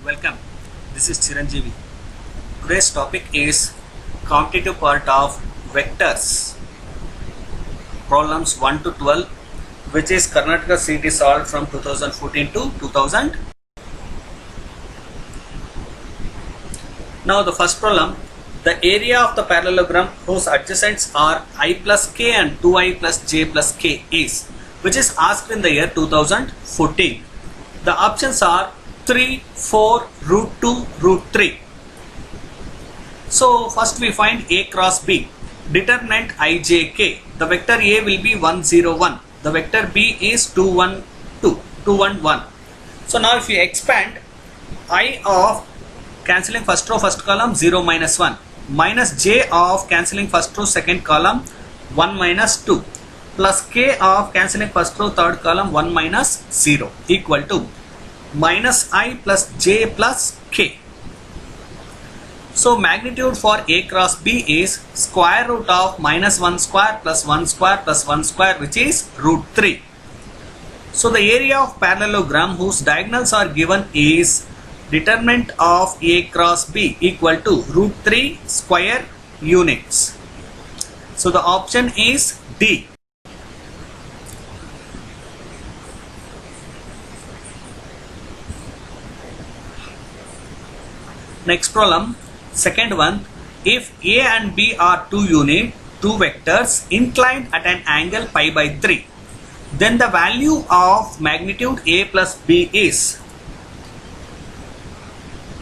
Welcome, this is Chiranjeevi. Today's topic is competitive part of vectors, problems 1 to 12, which is Karnataka CET solved from 2014 to 2000. Now the first problem, the area of the parallelogram whose adjacents are I plus k and 2i plus j plus k is, which is asked in the year 2014. The options are 3, 4, root 2, root 3. So first we find A cross B. Determinant ijk. The vector A will be 1, 0, 1. The vector B is 2, 1, 2, 2, 1, 1. So now if you expand, I of cancelling first row first column 0 minus 1 minus j of cancelling first row second column 1 minus 2 plus k of cancelling first row third column 1 minus 0 equal to minus I plus j plus k. So magnitude for A cross B is square root of minus 1 square plus 1 square plus 1 square, which is root 3. So the area of parallelogram whose diagonals are given is determinant of A cross B equal to root 3 square units. So the option is D. Next problem, second one, if A and B are two vectors inclined at an angle pi by 3, then the value of magnitude A plus B is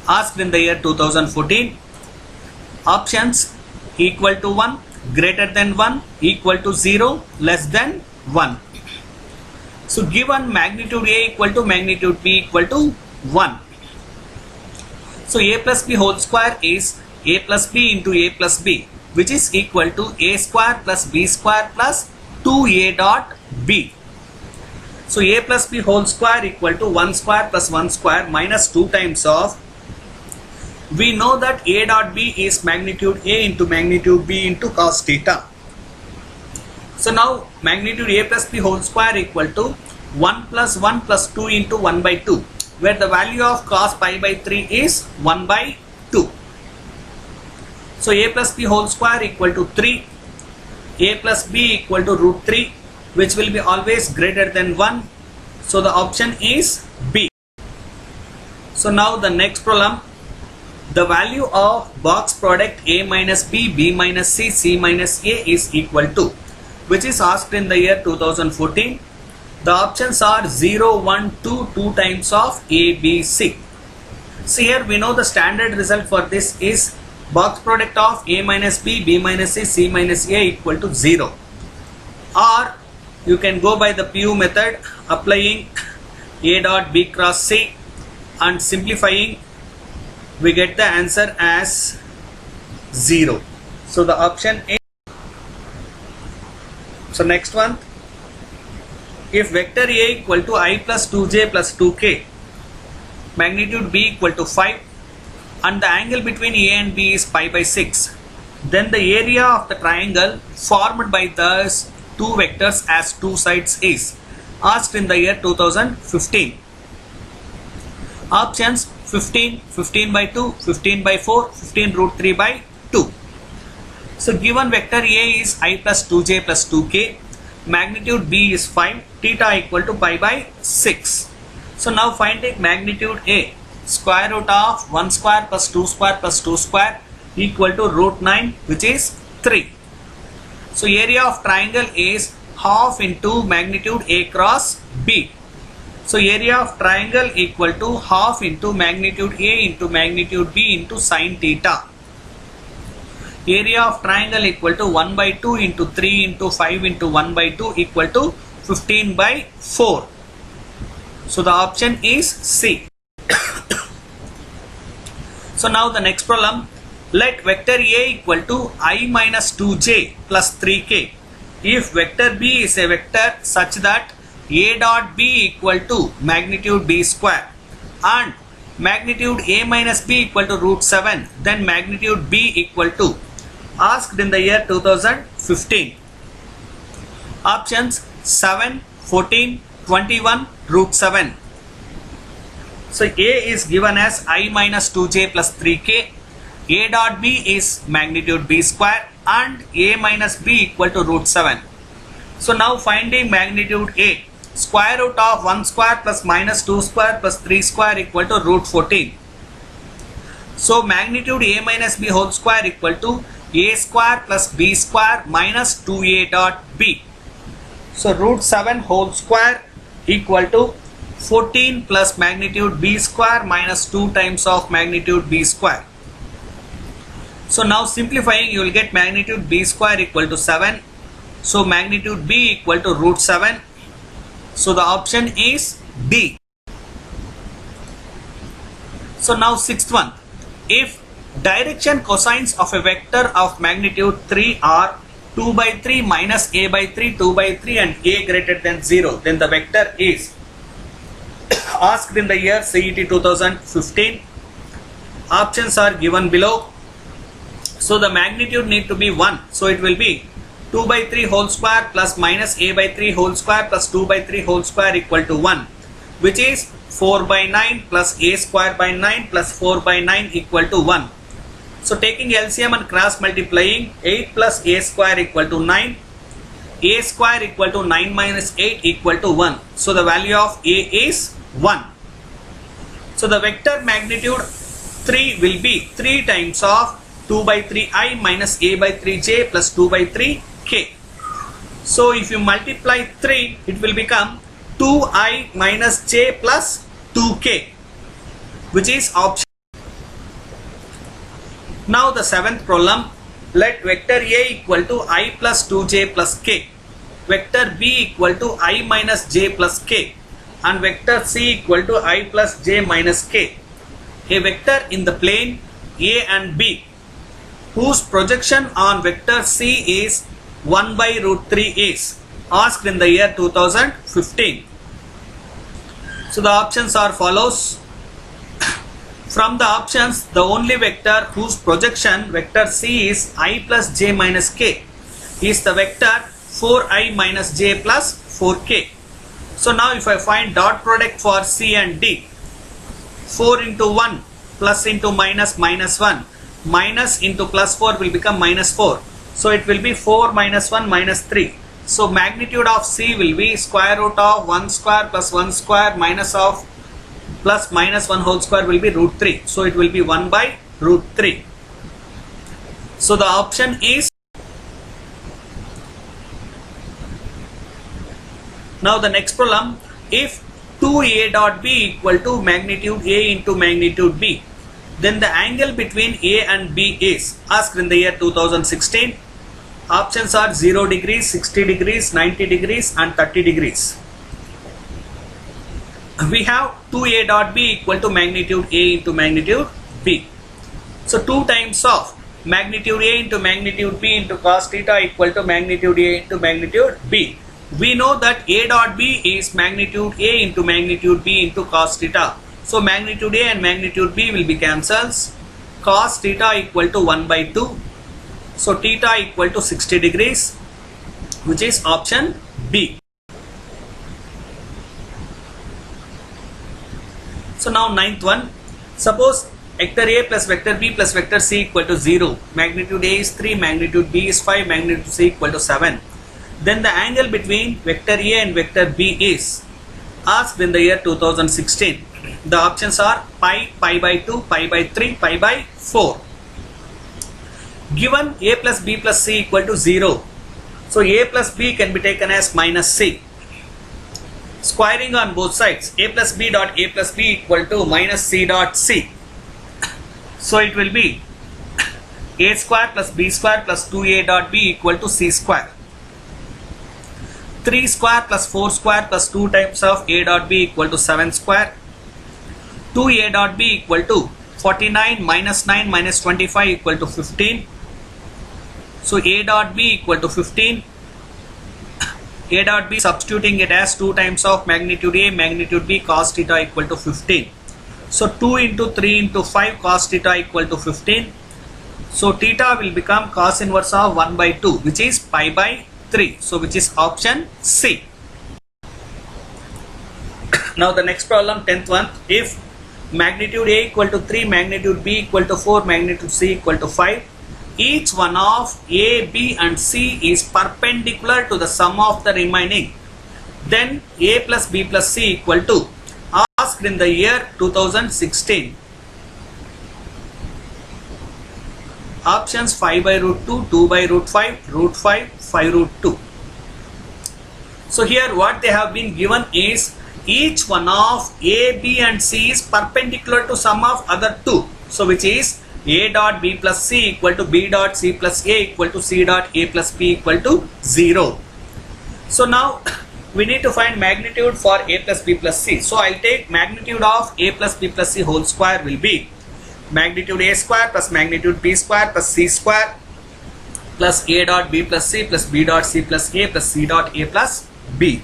asked in the year 2014. Options equal to 1, greater than 1, equal to 0, less than 1. So given magnitude A equal to magnitude B equal to 1. So A plus B whole square is A plus B into A plus B, which is equal to A square plus B square plus 2A dot B. So A plus B whole square equal to 1 square plus 1 square minus 2 times of, we know that A dot B is magnitude A into magnitude B into cos theta. So now magnitude A plus B whole square equal to 1 plus 1 plus 2 into 1 by 2, where the value of cos pi by 3 is 1 by 2. So A plus B whole square equal to 3, A plus B equal to root 3, which will be always greater than 1. So the option is B. So now the next problem, the value of box product A minus B, B minus C, C minus A is equal to, which is asked in the year 2014. The options are 0, 1, 2, 2 times of A, B, C. So here we know the standard result for this is box product of A minus B, B minus C, C minus A equal to 0. Or you can go by the PU method, applying A dot B cross C and simplifying, we get the answer as 0. So the option is. So next one, if vector A equal to I plus 2j plus 2k, magnitude B equal to 5, and the angle between A and B is pi by 6, then the area of the triangle formed by those two vectors as two sides is asked in the year 2015. Options 15, 15 by 2, 15 by 4, 15 root 3 by 2. So given vector A is I plus 2j plus 2k, magnitude B is 5, theta equal to pi by 6. So now finding magnitude A, square root of 1 square plus 2 square plus 2 square equal to root 9, which is 3. So area of triangle is half into magnitude A cross B. So area of triangle equal to half into magnitude A into magnitude B into sin theta. Area of triangle equal to 1 by 2 into 3 into 5 into 1 by 2 equal to 15 by 4. So the option is C. So now the next problem, let vector A equal to I minus 2j plus 3k if vector B is a vector such that A dot B equal to magnitude B square and magnitude A minus B equal to root 7, then magnitude B equal to, asked in the year 2015. Options 7, 14, 21, root 7. So A is given as I minus 2j plus 3k. A dot B is magnitude B square and A minus B equal to root 7. So now finding magnitude A. Square root of 1 square plus minus 2 square plus 3 square equal to root 14. So magnitude A minus B whole square equal to A square plus B square minus 2A dot B. So root 7 whole square equal to 14 plus magnitude B square minus 2 times of magnitude B square. So now simplifying, you will get magnitude B square equal to 7. So magnitude B equal to root 7. So the option is D. So now sixth one. If direction cosines of a vector of magnitude 3 are 2 by 3 minus A by 3, 2 by 3 and A greater than 0, then the vector is asked in the year CET 2015. Options are given below. So the magnitude need to be 1. So it will be 2 by 3 whole square plus minus A by 3 whole square plus 2 by 3 whole square equal to 1, which is 4 by 9 plus A square by 9 plus 4 by 9 equal to 1. So taking LCM and cross multiplying, 8 plus A square equal to 9. A square equal to 9 minus 8 equal to 1. So the value of A is 1. So the vector magnitude 3 will be 3 times of 2 by 3i minus A by 3j plus 2 by 3k. So if you multiply 3, it will become 2i minus j plus 2k, which is option. Now the seventh problem, let vector A equal to I plus 2j plus k, vector B equal to I minus j plus k and vector C equal to I plus j minus k. A vector in the plane A and B whose projection on vector C is 1 by root 3 is asked in the year 2015. So the options are follows. From the options, the only vector whose projection vector C is I plus j minus k is the vector 4i minus j plus 4k. So now if I find dot product for C and D, 4 into 1 plus into minus minus 1 minus into plus 4 will become minus 4. So it will be 4 minus 1 minus 3. So magnitude of C will be square root of 1 square plus 1 square minus of plus minus 1 whole square will be root 3. So it will be 1 by root 3. So the option is. Now the next problem, if 2A dot B equal to magnitude A into magnitude B, then the angle between A and B is asked in the year 2016. Options are 0 degrees, 60 degrees, 90 degrees and 30 degrees. We have 2A dot B equal to magnitude A into magnitude B. So 2 times of magnitude A into magnitude B into cos theta equal to magnitude A into magnitude B. We know that A dot B is magnitude A into magnitude B into cos theta. So magnitude A and magnitude B will be cancels. Cos theta equal to 1 by 2. So theta equal to 60 degrees, which is option B. So now ninth one, suppose vector A plus vector B plus vector C equal to 0. Magnitude A is 3, magnitude B is 5, magnitude C equal to 7. Then the angle between vector A and vector B is asked in the year 2016. The options are pi, pi by 2, pi by 3, pi by 4. Given A plus B plus C equal to 0. So A plus B can be taken as minus C. Squaring on both sides, A plus B dot A plus B equal to minus C dot C. So it will be A square plus B square plus 2A dot B equal to C square. 3 square plus 4 square plus 2 times of A dot B equal to 7 square. 2A dot B equal to 49 minus 9 minus 25 equal to 15. So A dot B equal to 15. A dot B, substituting it as 2 times of magnitude A magnitude B cos theta equal to 15. So 2 into 3 into 5 cos theta equal to 15. So theta will become cos inverse of 1 by 2, which is pi by 3. So which is option C. Now the next problem, 10th one, if magnitude A equal to 3, magnitude B equal to 4, magnitude C equal to 5. Each one of A, B and C is perpendicular to the sum of the remaining. Then A plus B plus C equal to, asked in the year 2016. Options 5 by root 2, 2 by root 5, root 5, 5 root 2. So here what they have been given is each one of A, B and C is perpendicular to sum of other two. So which is A dot B plus C equal to B dot C plus A equal to C dot A plus B equal to 0. So now we need to find magnitude for A plus B plus C. So I'll take magnitude of A plus B plus C whole square will be magnitude A square plus magnitude B square plus C square plus A dot B plus C plus B dot C plus A plus C dot A plus B.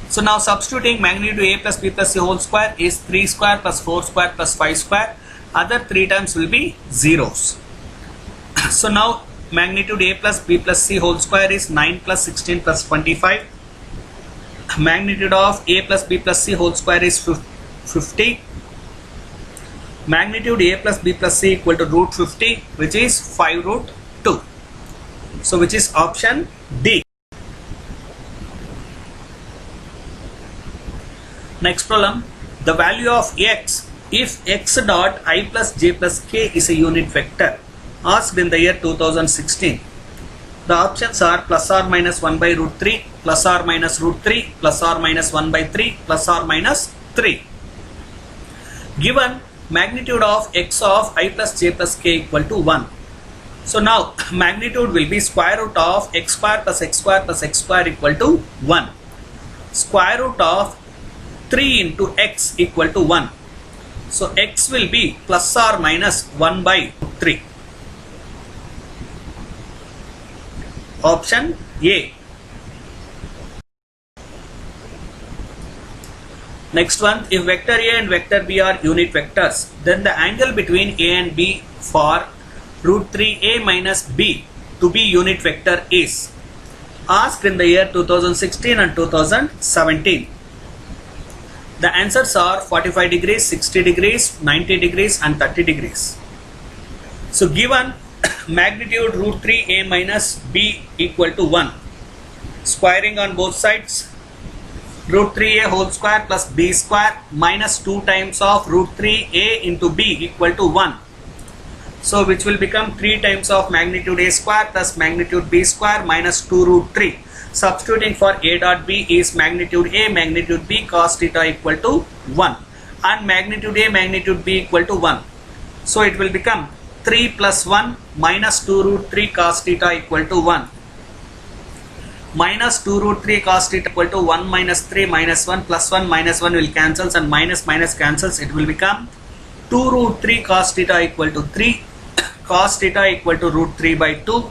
So now substituting magnitude A plus B plus C whole square is 3 square plus 4 square plus 5 square. Other 3 terms will be zeros. So now magnitude A plus B plus C whole square is 9 plus 16 plus 25. Magnitude of A plus B plus C whole square is 50. Magnitude A plus B plus C equal to root 50, which is 5 root 2. So which is option D. Next problem, the value of x if x dot I plus j plus k is a unit vector, asked in the year 2016. The options are plus or minus 1 by root 3, plus or minus root 3, plus or minus 1 by 3, plus or minus 3. Given magnitude of x of I plus j plus k equal to 1. So now magnitude will be square root of x square plus x square plus x square equal to 1. Square root of 3 into x equal to 1. So x will be plus or minus 1 by 3. Option A. Next one, if vector A and vector B are unit vectors, then the angle between A and B for root 3A minus B to be unit vector is, asked in the year 2016 and 2017. The answers are 45 degrees, 60 degrees, 90 degrees and 30 degrees. So given magnitude root 3A minus B equal to 1, squaring on both sides, root 3A whole square plus B square minus 2 times of root 3A into B equal to 1. So which will become 3 times of magnitude A square plus magnitude B square minus 2 root 3. Substituting for A dot B is magnitude A magnitude B cos theta equal to 1 and magnitude A magnitude B equal to 1. So it will become 3 plus 1 minus 2 root 3 cos theta equal to 1. Minus 2 root 3 cos theta equal to 1 minus 3 minus 1 plus 1 minus 1 will cancels and minus minus cancels. It will become 2 root 3 cos theta equal to 3, cos theta equal to root 3 by 2,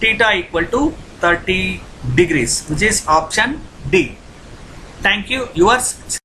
theta equal to 30 degrees, which is option D. Thank you. Yours.